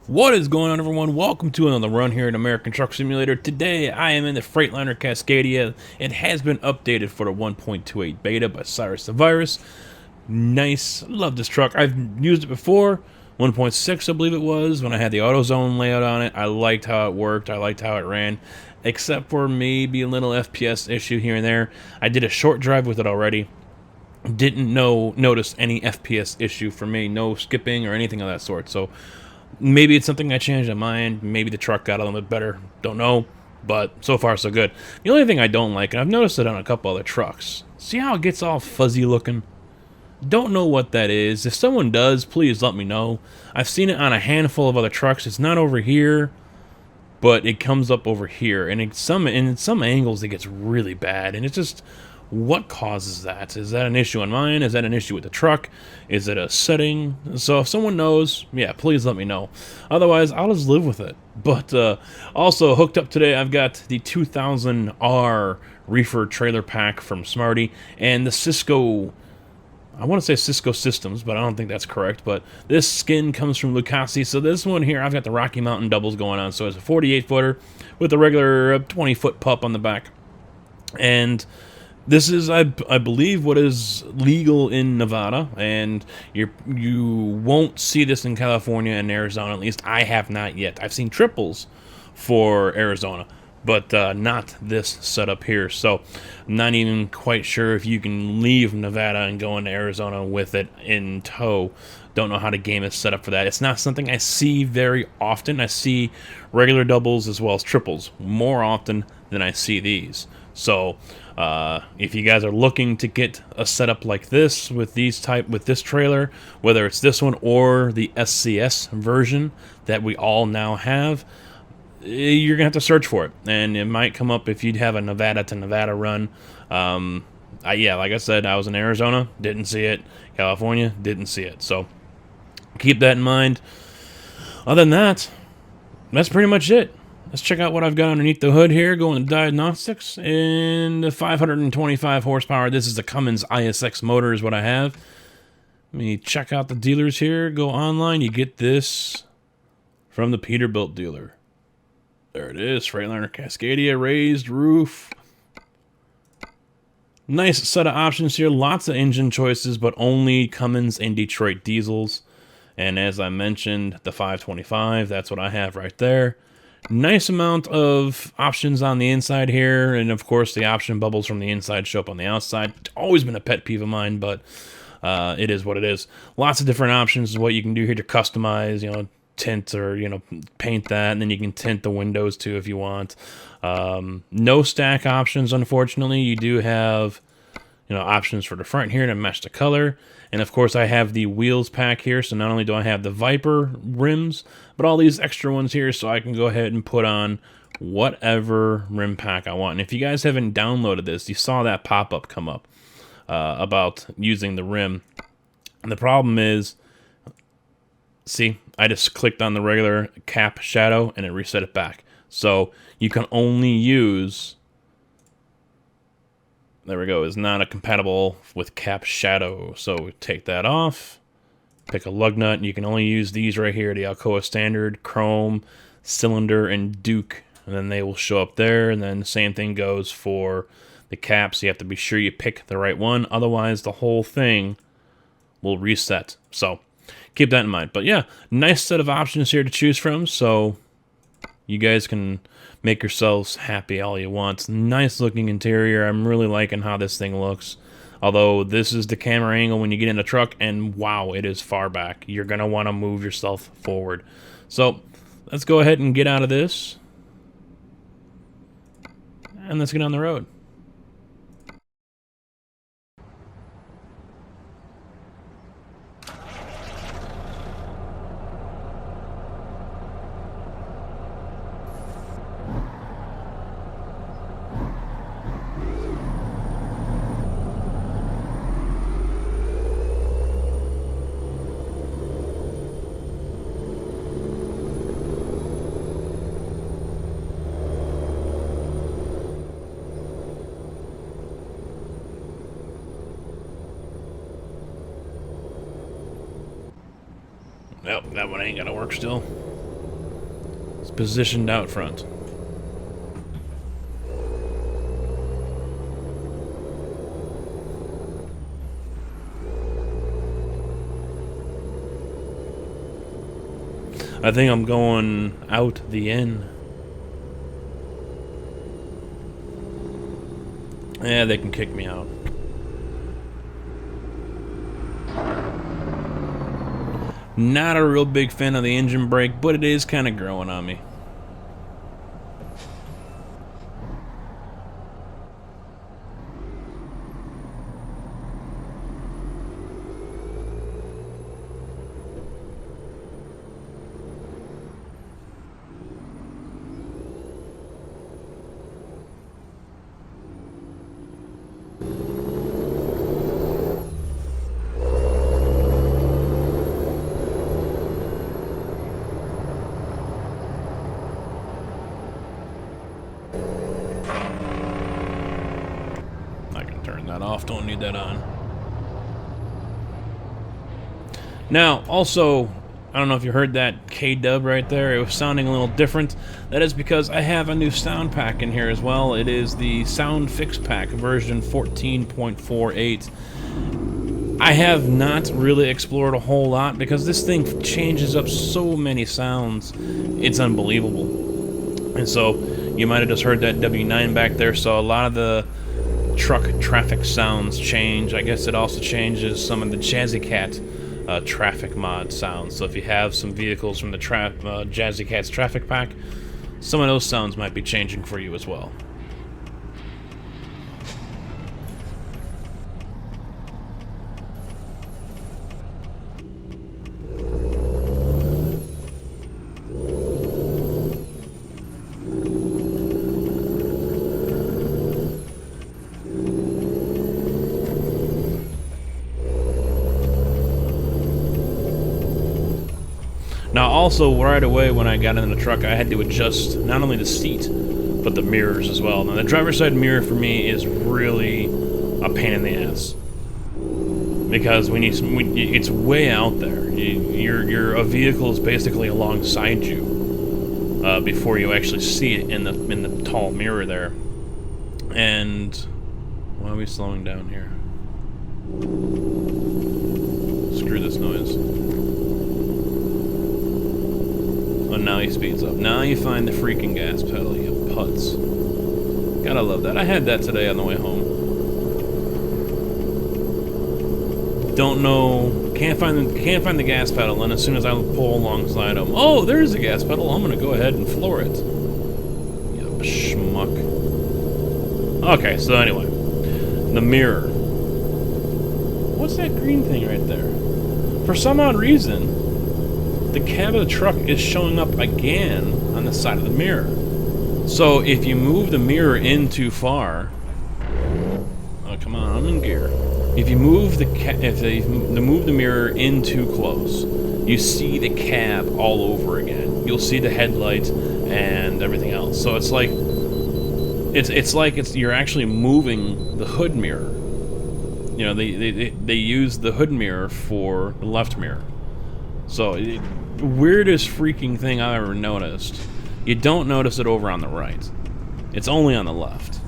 What is going on, everyone? Welcome to another run here in American Truck Simulator. Today I am in the Freightliner Cascadia. It has been updated for the 1.28 beta by Cyrus the Virus. Nice. Love this truck. I've used it before. 1.6 I believe it was when I had the AutoZone layout on it. I liked how it worked. I liked how it ran. Except for maybe a little FPS issue here and there. I did a short drive with it already. Didn't notice any FPS issue for me. No skipping or anything of that sort. So maybe it's something I changed on my end. Maybe the truck got a little bit better. Don't know. But so far, so good. The only thing I don't like, and I've noticed it on a couple other trucks, see how it gets all fuzzy looking? Don't know what that is. If someone does, please let me know. I've seen it on a handful of other trucks. It's not over here, but it comes up over here. And in some angles, it gets really bad. And it's just, what causes that? Is that an issue on mine? Is that an issue with the truck? Is it a setting? So if someone knows, yeah, please let me know. Otherwise, I'll just live with it. But also hooked up today, I've got the 2000R reefer trailer pack from Smarty and the Sysco. I want to say Sysco Systems, but I don't think that's correct. But this skin comes from Lucasi. So this one here, I've got the Rocky Mountain doubles going on. So it's a 48-footer with a regular 20-foot pup on the back. And this is, I believe, what is legal in Nevada, and you won't see this in California and Arizona. At least I have not yet. I've seen triples for Arizona, but not this setup here. So I'm not even quite sure if you can leave Nevada and go into Arizona with it in tow. Don't know how the game is set up for that. It's not something I see very often. I see regular doubles as well as triples more often than I see these. So if you guys are looking to get a setup like this with this trailer, whether it's this one or the SCS version that we all now have, you're gonna have to search for it, and it might come up if you'd have a Nevada to Nevada run. Yeah, like I said, I was in Arizona, didn't see it. California, didn't see it. So keep that in mind. Other than that, that's pretty much it. Let's check out what I've got underneath the hood here, going to diagnostics. And the 525 horsepower. This is the Cummins ISX motor is what I have. Let me check out the dealers here. Go online. You get this from the Peterbilt dealer. There it is. Freightliner Cascadia, raised roof. Nice set of options here. Lots of engine choices, but only Cummins and Detroit diesels. And as I mentioned, the 525, that's what I have right there. Nice amount of options on the inside here, and of course the option bubbles from the inside show up on the outside. It's always been a pet peeve of mine, but it is what it is. Lots of different options is what you can do here to customize, tint or, paint that, and then you can tint the windows too if you want. No stack options, unfortunately. You do have options for the front here to match the color. And of course I have the wheels pack here, so not only do I have the Viper rims, but all these extra ones here, so I can go ahead and put on whatever rim pack I want. And if you guys haven't downloaded this, you saw that pop-up come up about using the rim. And the problem is, see, I just clicked on the regular cap shadow and it reset it back. So you can only use, there we go, is not compatible with cap shadow. So take that off, pick a lug nut, and you can only use these right here, the Alcoa Standard, Chrome, Cylinder, and Duke, and then they will show up there. And then the same thing goes for the caps. You have to be sure you pick the right one, otherwise the whole thing will reset. So keep that in mind. But yeah, nice set of options here to choose from, so you guys can make yourselves happy all you want. Nice looking interior. I'm really liking how this thing looks. Although this is the camera angle when you get in the truck, and wow, it is far back. You're going to want to move yourself forward. So let's go ahead and get out of this. And let's get on the road. Nope, that one ain't gonna work still. positioned out front. I think I'm going out the end. Yeah, they can kick me out. Not a real big fan of the engine brake, but it is kind of growing on me. Off, don't need that on. Now, also, I don't know if you heard that K-dub right there. It was sounding a little different. That is because I have a new sound pack in here as well. It is the Sound Fix Pack version 14.48. I have not really explored a whole lot because this thing changes up so many sounds. It's unbelievable. And so, you might have just heard that W9 back there, so a lot of the truck traffic sounds change. I guess it also changes some of the Jazzycat traffic mod sounds. So if you have some vehicles from the Jazzycat's traffic pack, some of those sounds might be changing for you as well. Now also, right away when I got in the truck, I had to adjust not only the seat, but the mirrors as well. Now the driver's side mirror for me is really a pain in the ass. Because it's way out there. Your vehicle is basically alongside you before you actually see it in the tall mirror there. And why are we slowing down here? Screw this noise. Oh, now he speeds up. Now you find the freaking gas pedal, you putz. Gotta love that. I had that today on the way home. Don't know. Can't find the gas pedal, and as soon as I pull alongside him, oh, there's a gas pedal. I'm gonna go ahead and floor it. You schmuck. Okay, so anyway, the mirror. What's that green thing right there? For some odd reason, the cab of the truck is showing up again on the side of the mirror. So if you move the mirror in too far, oh come on, I'm in gear. If you move move the mirror in too close, you see the cab all over again. You'll see the headlights and everything else. So it's like you're actually moving the hood mirror. You know, they use the hood mirror for the left mirror. So, weirdest freaking thing I've ever noticed. You don't notice it over on the right. It's only on the left.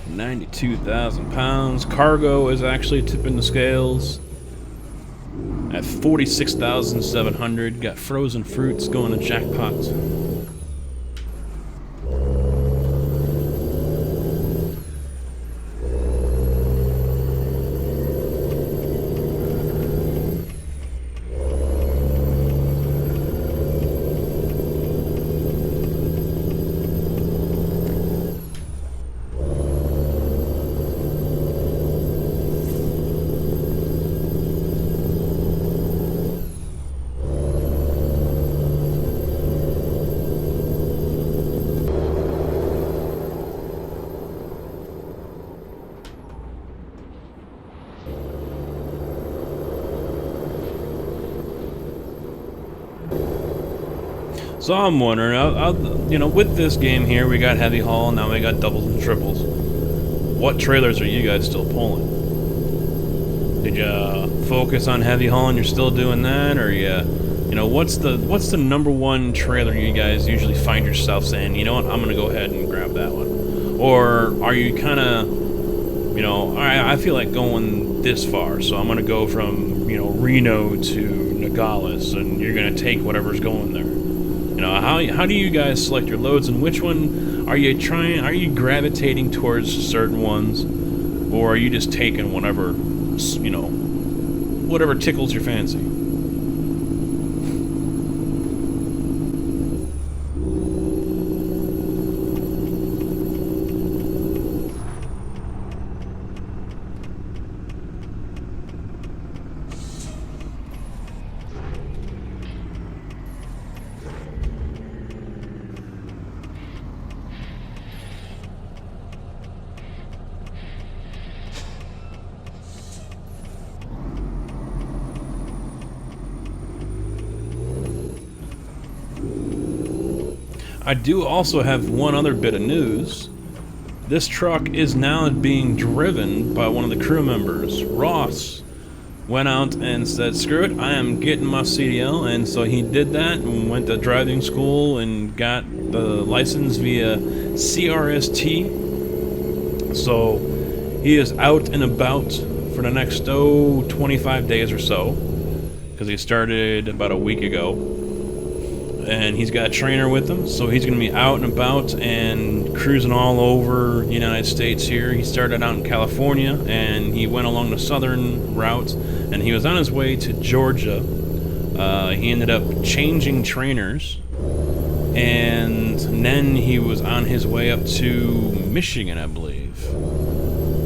£92,000. Cargo is actually tipping the scales at $46,700. Got frozen fruits going to Jackpot. So I'm wondering, you know, with this game here, we got heavy haul, now we got doubles and triples. What trailers are you guys still pulling? Did you focus on heavy haul and you're still doing that, or you know, what's the number one trailer you guys usually find yourself saying, you know what, I'm gonna go ahead and grab that one? Or are you kind of, you know, I feel like going this far, so I'm gonna go from, you know, Reno to Nogales, and you're gonna take whatever's going there. You know, how do you guys select your loads, and which one are you trying? Are you gravitating towards certain ones, or are you just taking whatever, you know, whatever tickles your fancy? I do also have one other bit of news. This truck is now being driven by one of the crew members. Ross went out and said, screw it, I am getting my CDL, and so he did that and went to driving school and got the license via CRST. So he is out and about for the next 25 days or so, because he started about a week ago. And he's got a trainer with him, so he's going to be out and about and cruising all over the United States here. He started out in California, and he went along the southern route, and he was on his way to Georgia. He ended up changing trainers, and then he was on his way up to Michigan, I believe.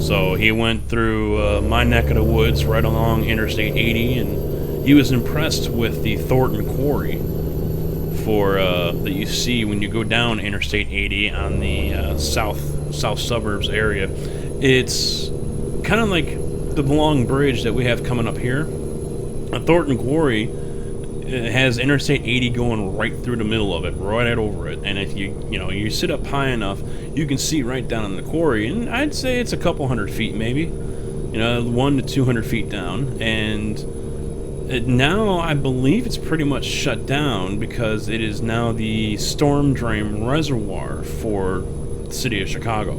So he went through my neck of the woods right along Interstate 80, and he was impressed with the Thorton Quarry that you see when you go down Interstate 80 on the south suburbs area. It's kind of like the long bridge that we have coming up here. Thorton Quarry has Interstate 80 going right through the middle of it, right over it. And if you sit up high enough, you can see right down in the quarry. And I'd say it's a couple hundred feet, maybe, 100 to 200 feet down. And now I believe it's pretty much shut down because it is now the storm drain reservoir for the city of Chicago.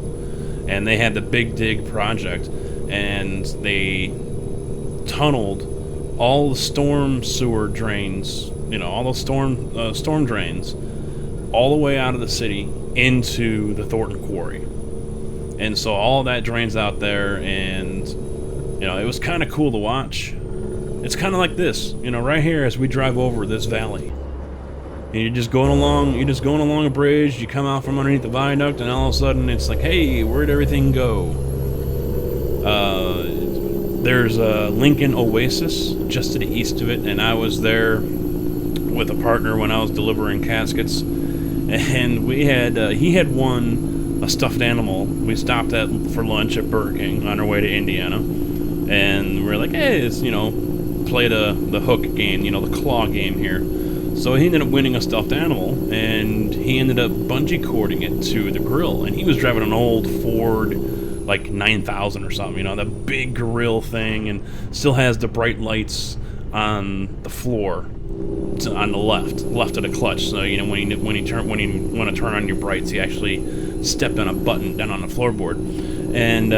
And they had the Big Dig project, and they tunneled all the storm sewer drains, all those storm drains, all the way out of the city into the Thorton Quarry. And so all that drains out there, and it was kind of cool to watch. It's kind of like this, right here as we drive over this valley. And you're just going along a bridge, you come out from underneath the viaduct, and all of a sudden it's like, hey, where'd everything go? There's a Lincoln Oasis just to the east of it, and I was there with a partner when I was delivering caskets. And he had won a stuffed animal. We stopped for lunch at Burger King on our way to Indiana. And we're like, hey, it's, play the hook game, the claw game here. So he ended up winning a stuffed animal, and he ended up bungee cording it to the grill. And he was driving an old Ford, like 9000 or something, the big grill thing, and still has the bright lights on the floor on the left of the clutch. So when you want to turn on your brights, you actually stepped on a button down on the floorboard. And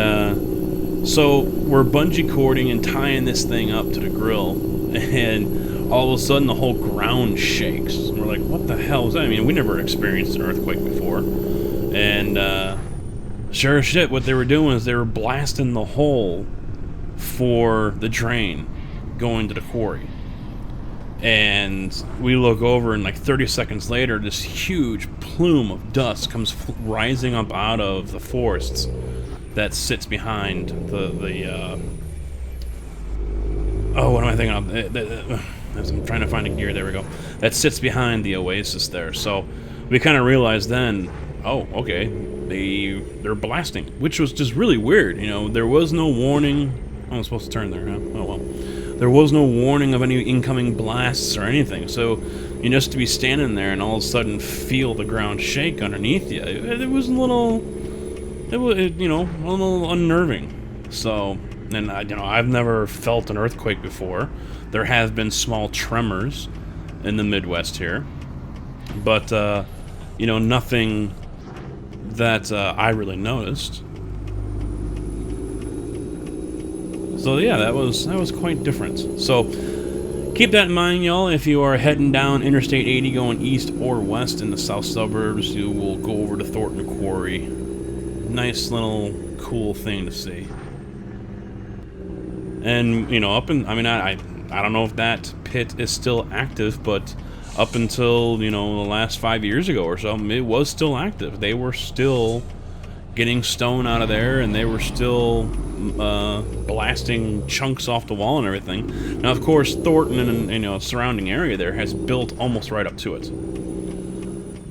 so we're bungee cording and tying this thing up to the grill, and all of a sudden the whole ground shakes. And we're like, what the hell is that? I mean, we never experienced an earthquake before. And sure as shit, what they were doing is they were blasting the hole for the drain going to the quarry. And we look over, and like 30 seconds later, this huge plume of dust comes rising up out of the forests that sits behind what am I thinking of? I'm trying to find a gear. There we go. That sits behind the oasis there. So we kind of realized then, oh, okay, they're blasting, which was just really weird. There was no warning. I was supposed to turn there, huh? Oh well. There was no warning of any incoming blasts or anything. So You know, just to be standing there and all of a sudden feel the ground shake underneath you, it was a little, you know, a little unnerving. So, and you know, I've never felt an earthquake before. There have been small tremors in the Midwest here, but you know, nothing that I really noticed. So yeah, that was quite different. So keep that in mind, y'all. If you are heading down Interstate 80 going east or west in the south suburbs, you will go over to Thorton Quarry. Nice little cool thing to see. And you know, I mean, I don't know if that pit is still active, but up until, you know, the last 5 years ago or so, it was still active. They were still getting stone out of there, and they were still blasting chunks off the wall and everything. Now, of course, Thornton and, you know, surrounding area there has built almost right up to it.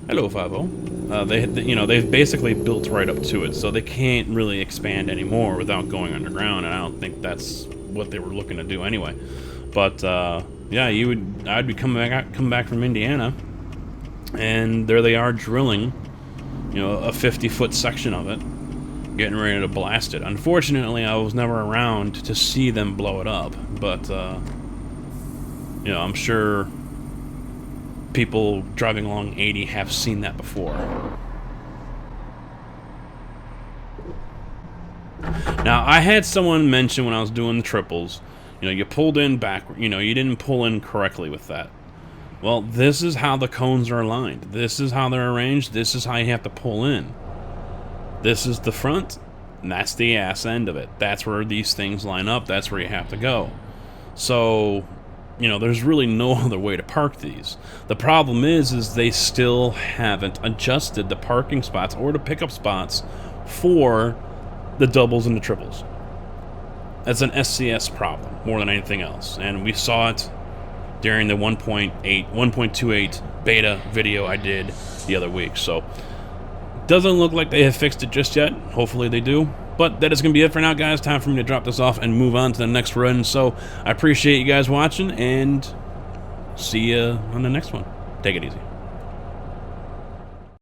Hello, 5-0. You know, they've basically built right up to it, so they can't really expand anymore without going underground, and I don't think that's what they were looking to do anyway. But yeah, I'd be come back from Indiana, and there they are drilling, you know, a 50-foot section of it, getting ready to blast it. Unfortunately, I was never around to see them blow it up, but you know, I'm sure people driving along 80 have seen that before. Now, I had someone mention when I was doing the triples, you know, you pulled in backward, you know, you didn't pull in correctly with that. Well, this is how the cones are aligned. This is how they're arranged. This is how you have to pull in. This is the front, and that's the ass end of it. That's where these things line up. That's where you have to go. So, you know, there's really no other way to park these. The problem is they still haven't adjusted the parking spots or the pickup spots for the doubles and the triples. That's an SCS problem more than anything else, and we saw it during the 1.28 beta video I did the other week. So doesn't look like they have fixed it just yet. Hopefully they do. But that is going to be it for now, guys. Time for me to drop this off and move on to the next run. So I appreciate you guys watching, and see you on the next one. Take it easy.